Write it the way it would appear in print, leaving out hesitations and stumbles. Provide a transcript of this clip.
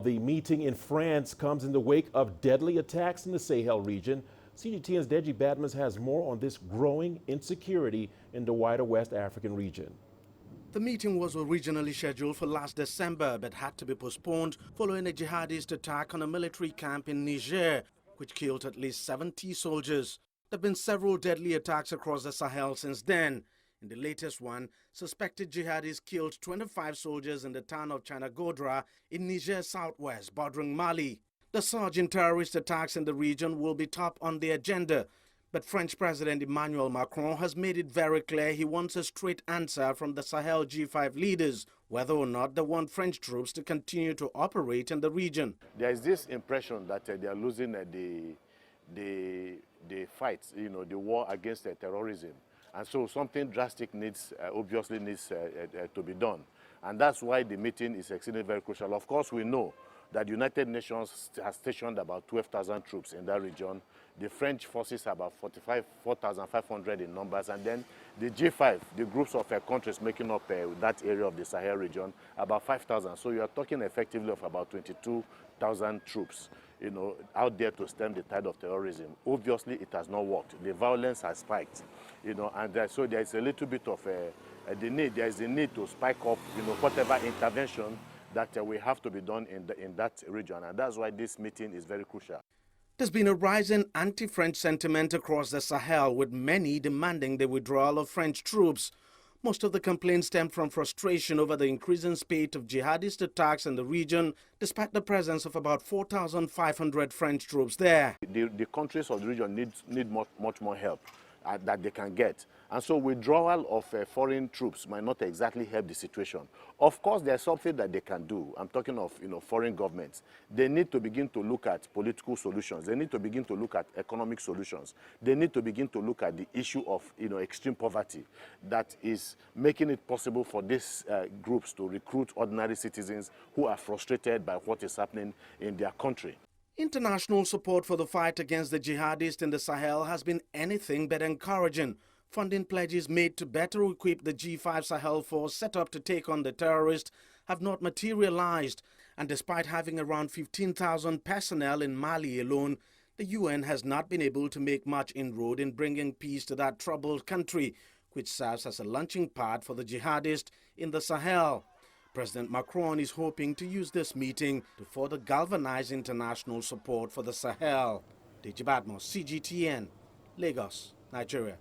The meeting in France comes in the wake of deadly attacks in the Sahel region. CGTN's Deji Badmus has more on this growing insecurity in the wider West African region. The meeting was originally scheduled for last December but had to be postponed following a jihadist attack on a military camp in Niger, which killed at least 70 soldiers. There have been several deadly attacks across the Sahel since then. In the latest one, suspected jihadists killed 25 soldiers in the town of Chanagodra in Niger southwest, bordering Mali. The surge in terrorist attacks in the region will be top on the agenda, but French President Emmanuel Macron has made it very clear he wants a straight answer from the Sahel G5 leaders, whether or not they want French troops to continue to operate in the region. There is this impression that they are losing the fight, the war against terrorism. And so something drastic obviously needs to be done. And that's why the meeting is exceedingly very crucial. Of course, we know that the United Nations has stationed about 12,000 troops in that region. The French forces are about 4,500 in numbers. And then the G5, the groups of countries making up that area of the Sahel region, about 5,000. So you are talking effectively of about 22,000 troops, out there to stem the tide of terrorism. Obviously, it has not worked. The violence has spiked, and so there is a little bit of there is a need to spike up, whatever intervention that will have to be done in that region. And that's why this meeting is very crucial. There's been a rising anti-French sentiment across the Sahel, with many demanding the withdrawal of French troops. Most of the complaints stem from frustration over the increasing spate of jihadist attacks in the region, despite the presence of about 4,500 French troops there. The countries of the region need much more help that they can get. And so withdrawal of foreign troops might not exactly help the situation. Of course, there's something that they can do. I'm talking of foreign governments. They need to begin to look at political solutions. They need to begin to look at economic solutions. They need to begin to look at the issue of extreme poverty that is making it possible for these groups to recruit ordinary citizens who are frustrated by what is happening in their country. International support for the fight against the jihadists in the Sahel has been anything but encouraging. Funding pledges made to better equip the G5 Sahel force set up to take on the terrorists have not materialized. And despite having around 15,000 personnel in Mali alone, the UN has not been able to make much inroad in bringing peace to that troubled country, which serves as a launching pad for the jihadists in the Sahel. President Macron is hoping to use this meeting to further galvanize international support for the Sahel. Deji, CGTN, Lagos, Nigeria.